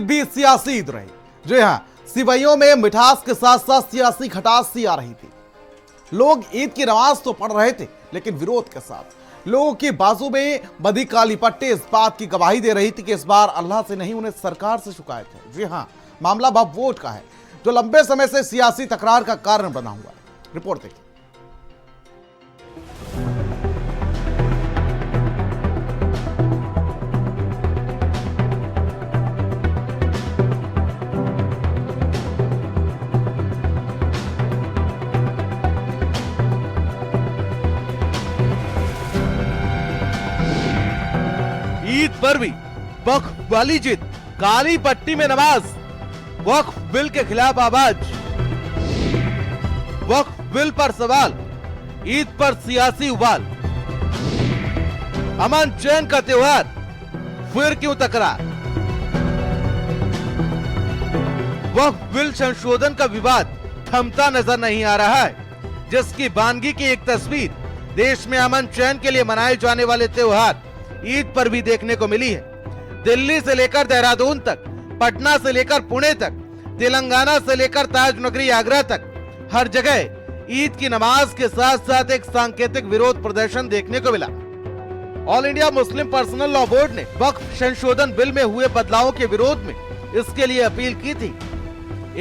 भी सियासी ईद रही। जी हाँ, सिवैयों में मिठास के साथ साथ सियासी खटास सी आ रही थी। लोग ईद की नमाज तो पढ़ रहे थे, लेकिन विरोध के साथ। लोगों की बाजू में बधी काली पट्टी इस बात की गवाही दे रही थी कि इस बार अल्लाह से नहीं, उन्हें सरकार से शिकायत है। जी हाँ, मामला अब वोट का है, जो लंबे समय से सियासी तकरार का कारण बना हुआ है। रिपोर्ट देखिए। ईद पर भी वक्फ वाली जिद, काली पट्टी में नमाज, वक्फ बिल के खिलाफ आवाज, वक्फ बिल पर सवाल, ईद पर सियासी उबाल, अमन चैन का त्योहार, फिर क्यों तकरार? वक्फ बिल संशोधन का विवाद थमता नजर नहीं आ रहा है, जिसकी बानगी की एक तस्वीर देश में अमन चैन के लिए मनाए जाने वाले त्योहार ईद पर भी देखने को मिली है। दिल्ली से लेकर देहरादून तक, पटना से लेकर पुणे तक, तेलंगाना से लेकर ताज नगरी आगरा तक, हर जगह ईद की नमाज के साथ साथ एक सांकेतिक विरोध प्रदर्शन देखने को मिला। All India Muslim personal law board ने वक्फ संशोधन बिल में हुए बदलावों के विरोध में इसके लिए अपील की थी।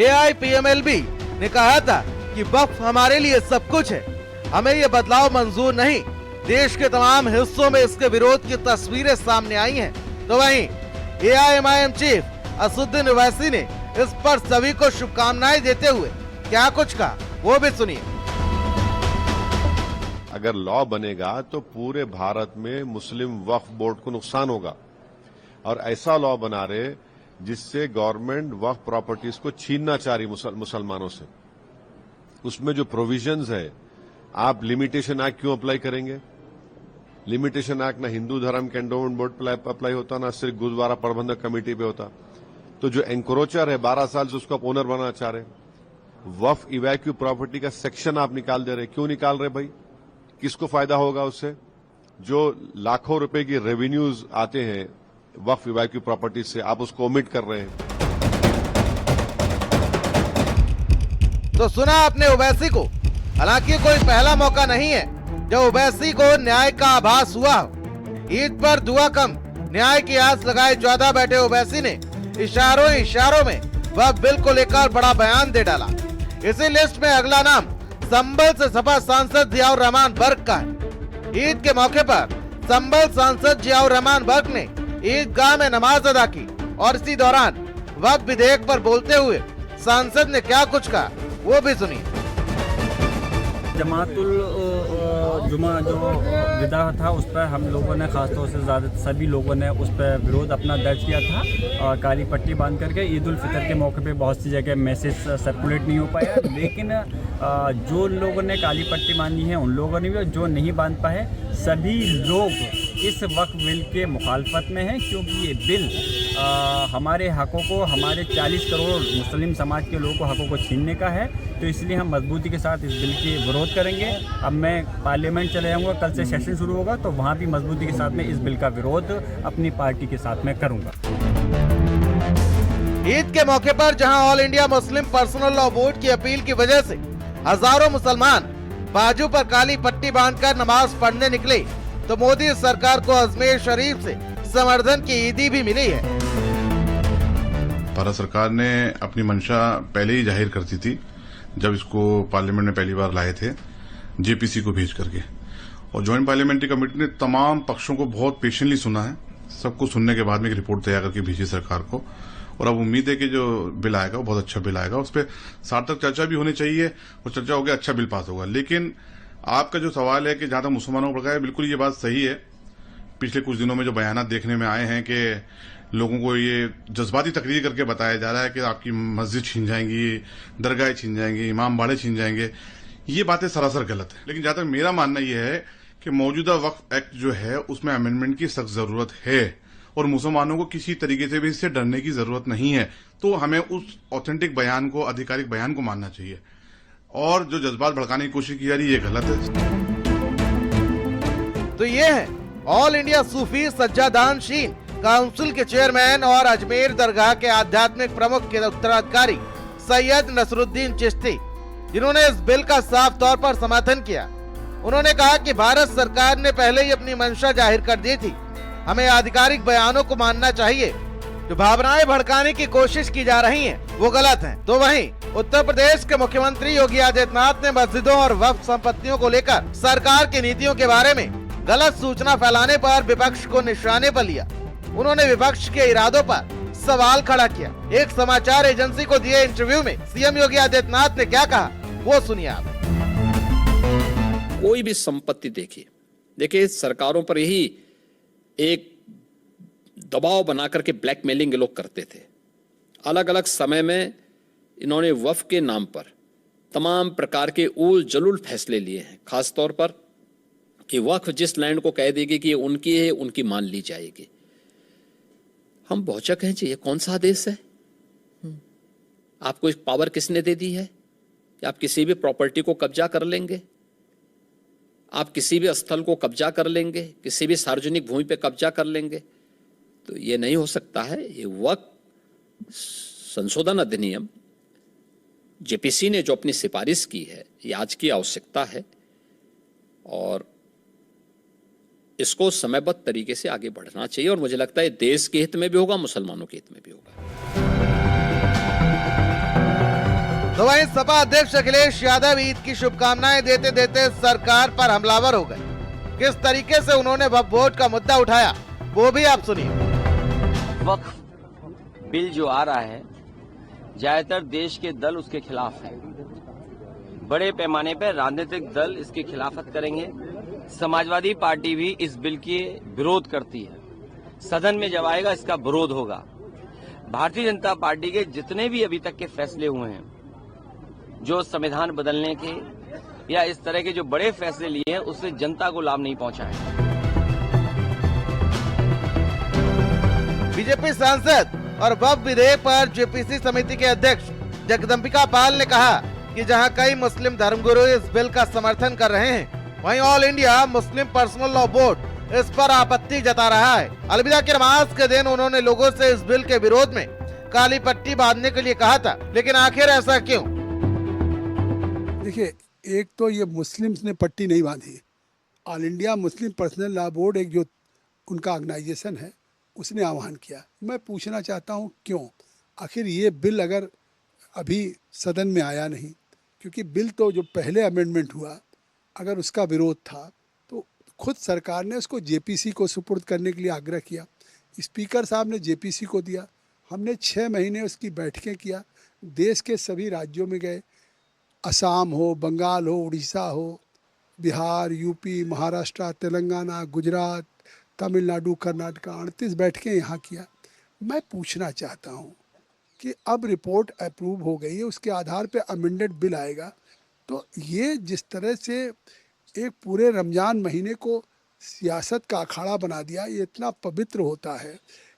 AIPMLB ने कहा था कि वक्फ हमारे लिए सब कुछ है, हमें ये बदलाव मंजूर नहीं। देश के तमाम हिस्सों में इसके विरोध की तस्वीरें सामने आई हैं। तो वहीं AIMIM चीफ असुद्दीन ओवैसी ने इस पर सभी को शुभकामनाएं देते हुए क्या कुछ कहा, वो भी सुनिए। अगर लॉ बनेगा तो पूरे भारत में मुस्लिम वक्फ बोर्ड को नुकसान होगा, और ऐसा लॉ बना रहे जिससे गवर्नमेंट वक्फ प्रॉपर्टीज को छीनना चाह रही मुसलमानों से। उसमें जो प्रोविजंस है, आप लिमिटेशन एक्ट क्यों अप्लाई करेंगे? लिमिटेशन एक्ट ना हिंदू धर्म के एंडोमेंट बोर्ड पर अप्लाई होता, ना सिर्फ गुरुद्वारा प्रबंधक कमेटी पे होता। तो जो एंक्रोचर है 12 साल से उसको आप ओनर बनाना चाह रहे। वक्फ इवैक्यू प्रॉपर्टी का सेक्शन आप निकाल दे रहे। क्यों निकाल रहे भाई? किसको फायदा होगा उससे? जो लाखों रुपए की रेवेन्यूज आते हैं वक्फ इवैक्यू प्रॉपर्टी से, आप उसको ओमिट कर रहे हैं। तो सुना आपने ओवैसी को। हालांकि कोई पहला मौका नहीं है जब ओवैसी को न्याय का आभास हुआ। ईद पर दुआ कम, न्याय की आस लगाए ज्यादा बैठे ओवैसी ने इशारों में वक्फ बिल को लेकर बड़ा बयान दे डाला। इसी लिस्ट में अगला नाम संभल से सपा सांसद जियाउर रहमान बर्क का है। ईद के मौके पर संभल सांसद जियाउर रहमान बर्क ने ईदगाह में नमाज अदा की, और इसी दौरान वक्फ विधेयक पर बोलते हुए सांसद ने क्या कुछ कहा, वो भी सुनिए। जमातुल जुमा जो विदा था उस पर हम लोगों ने खासतौर से ज़्यादा सभी लोगों ने उस पर विरोध अपना दर्ज किया था। और काली पट्टी बांध करके ईद उल फितर के मौके पे बहुत सी जगह मैसेज सर्कुलेट नहीं हो पाया, लेकिन जो लोगों ने काली पट्टी बांधी है उन लोगों ने भी, जो नहीं बांध पाए सभी लोग इस वक्फ बिल के मुखालफत में हैं, क्योंकि ये बिल हमारे हकों को, हमारे 40 करोड़ मुस्लिम समाज के लोगों को हकों को छीनने का है। तो इसलिए हम मजबूती के साथ इस बिल के विरोध करेंगे। अब मैं पार्लियामेंट चले जाऊँगा, कल से सेशन शुरू होगा, तो वहाँ भी मजबूती के साथ में इस बिल का विरोध अपनी पार्टी के साथ में करूँगा। ईद के मौके पर जहां all India Muslim personal law board की अपील की वजह से हजारों मुसलमान बाजू पर काली पट्टी बांधकर नमाज पढ़ने निकले, तो मोदी सरकार को अजमेर शरीफ से समर्थन की ईदी भी मिली है। भारत सरकार ने अपनी मंशा पहले ही जाहिर कर दी थी जब इसको पार्लियामेंट में पहली बार लाए थे JPC को भेज करके, और ज्वाइंट पार्लियामेंट्री कमेटी ने तमाम पक्षों को बहुत पेशेंटली सुना है। सबको सुनने के बाद में एक रिपोर्ट तैयार करके भेजी सरकार को, और अब उम्मीद है कि जो बिल आएगा वो बहुत अच्छा बिल आएगा। उस पर सार्थक चर्चा भी होनी चाहिए, और चर्चा हो गया अच्छा बिल पास होगा। लेकिन आपका जो सवाल है कि जहां तक मुसलमानों को पड़ है, बिल्कुल ये बात सही है। पिछले कुछ दिनों में जो बयान देखने में आए हैं कि लोगों को ये जज्बाती तकरीर करके बताया जा रहा है कि आपकी मस्जिद छीन जाएंगी, दरगाहें छीन जाएंगी, इमाम बाड़े छीन जाएंगे, ये बातें सरासर गलत है। लेकिन जहां तक मेरा मानना यह है कि मौजूदा वक्फ एक्ट जो है उसमें अमेंडमेंट की सख्त जरूरत है, और मुसलमानों को किसी तरीके से भी इससे डरने की जरूरत नहीं है। तो हमें उस ऑथेंटिक बयान को, आधिकारिक बयान को मानना चाहिए, और जो जज्बात भड़काने की कोशिश की जा रही है ये गलत है। तो ये है ऑल इंडिया सूफी सज्जादान शीन काउंसिल के चेयरमैन और अजमेर दरगाह के आध्यात्मिक प्रमुख के उत्तराधिकारी सैयद नसरुद्दीन चिश्ती, जिन्होंने इस बिल का साफ तौर पर समर्थन किया। उन्होंने कहा कि भारत सरकार ने पहले ही अपनी मंशा जाहिर कर दी थी, हमें आधिकारिक बयानों को मानना चाहिए। जो भावनाएं भड़काने की कोशिश की जा रही हैं, वो गलत हैं। तो वहीं उत्तर प्रदेश के मुख्यमंत्री योगी आदित्यनाथ ने मस्जिदों और वक्फ संपत्तियों को लेकर सरकार की नीतियों के बारे में गलत सूचना फैलाने पर विपक्ष को निशाने पर लिया। उन्होंने विपक्ष के इरादों पर सवाल खड़ा किया। एक समाचार एजेंसी को दिए इंटरव्यू में सीएम योगी आदित्यनाथ ने क्या कहा, वो सुनिए आप। कोई भी संपत्ति देखिए सरकारों पर यही एक दबाव बना करके ब्लैकमेलिंग लोग करते थे। अलग अलग समय में इन्होंने वक्फ के नाम पर तमाम प्रकार के उल जलूल फैसले लिए हैं, खास तौर पर कि वक्फ जिस लैंड को कह देगी कि ये उनकी है, उनकी मान ली जाएगी। हम भौचक हैं जी, ये कौन सा आदेश है? आपको एक पावर किसने दे दी है कि आप किसी भी प्रॉपर्टी को कब्जा कर लेंगे, आप किसी भी स्थल को कब्जा कर लेंगे, किसी भी सार्वजनिक भूमि पे कब्जा कर लेंगे? तो ये नहीं हो सकता है। ये वक्फ संशोधन अधिनियम जेपीसी ने जो अपनी सिफारिश की है, ये आज की आवश्यकता है और इसको समयबद्ध तरीके से आगे बढ़ना चाहिए और मुझे लगता है देश के हित में भी होगा, मुसलमानों के हित में भी होगा। तो वहीं सपा अध्यक्ष अखिलेश यादव ईद की शुभकामनाएं देते देते सरकार पर हमलावर हो गए। किस तरीके से उन्होंने वक्फ बोर्ड का मुद्दा उठाया, वो भी आप सुनिए। वक्फ बिल जो आ रहा है, ज्यादातर देश के दल उसके खिलाफ हैं। बड़े पैमाने पर राजनीतिक दल इसकी खिलाफत करेंगे। समाजवादी पार्टी भी इस बिल के विरोध करती है। सदन में जब आएगा इसका विरोध होगा। भारतीय जनता पार्टी के जितने भी अभी तक के फैसले हुए हैं, जो संविधान बदलने के या इस तरह के जो बड़े फैसले लिए हैं, उससे जनता को लाभ नहीं पहुंचा है। बीजेपी सांसद और वक्फ विधेयक पर जेपीसी समिति के अध्यक्ष जगदम्बिका पाल ने कहा कि जहां कई मुस्लिम धर्मगुरु इस बिल का समर्थन कर रहे हैं, वहीं all India Muslim personal law board इस पर आपत्ति जता रहा है। अलविदा की नमाज के दिन उन्होंने लोगों से इस बिल के विरोध में काली पट्टी बांधने के लिए कहा था, लेकिन आखिर ऐसा क्यों? देखिए, एक तो ये मुस्लिम्स ने पट्टी नहीं बांधी। All India Muslim personal law board एक जो उनका ऑर्गेनाइजेशन है, उसने आह्वान किया। मैं पूछना चाहता हूँ क्यों? आखिर ये बिल अगर अभी सदन में आया नहीं, क्योंकि बिल तो जो पहले अमेंडमेंट हुआ, अगर उसका विरोध था तो खुद सरकार ने उसको जेपीसी को सुपुर्द करने के लिए आग्रह किया। स्पीकर साहब ने जेपीसी को दिया। हमने 6 महीने उसकी बैठकें किया। देश के सभी राज्यों में गए, असम हो, बंगाल हो, उड़ीसा हो, बिहार, यूपी, महाराष्ट्र, तेलंगाना, गुजरात, तमिलनाडु, कर्नाटक, 38 बैठकें यहाँ किया। मैं पूछना चाहता हूँ कि अब रिपोर्ट अप्रूव हो गई है, उसके आधार पे अमेंडेड बिल आएगा, तो ये जिस तरह से एक पूरे रमज़ान महीने को सियासत का अखाड़ा बना दिया, ये इतना पवित्र होता है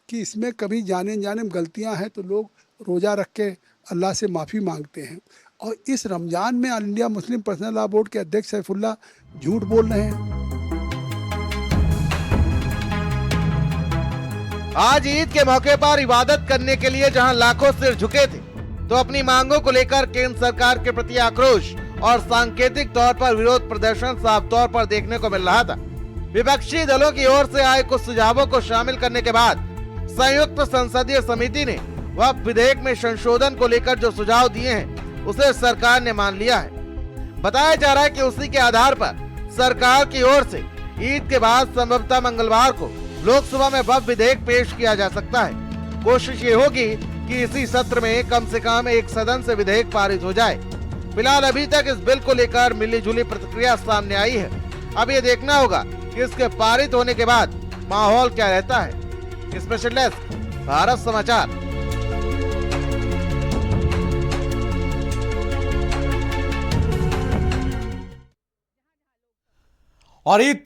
कि इसमें कभी जाने में गलतियाँ हैं तो लोग रोज़ा रख के अल्लाह से माफ़ी मांगते हैं, और इस रमज़ान में all India Muslim personal law board के अध्यक्ष सैफुल्ला झूठ बोल रहे हैं। आज ईद के मौके पर इबादत करने के लिए जहां लाखों सिर झुके थे, तो अपनी मांगों को लेकर केंद्र सरकार के प्रति आक्रोश और सांकेतिक तौर पर विरोध प्रदर्शन साफ तौर पर देखने को मिल रहा था। विपक्षी दलों की ओर से आए कुछ सुझावों को शामिल करने के बाद संयुक्त संसदीय समिति ने वक्फ विधेयक में संशोधन को लेकर जो सुझाव दिए हैं, उसे सरकार ने मान लिया है। बताया जा रहा है कि उसी के आधार पर सरकार की ओर से ईद के बाद संभवतः मंगलवार को लोकसभा में वक्फ विधेयक पेश किया जा सकता है। कोशिश ये होगी कि इसी सत्र में कम से कम एक सदन से विधेयक पारित हो जाए। फिलहाल अभी तक इस बिल को लेकर मिलीजुली प्रतिक्रिया सामने आई है। अब ये देखना होगा कि इसके पारित होने के बाद माहौल क्या रहता है। स्पेशल डेस्क, भारत समाचार। और ईद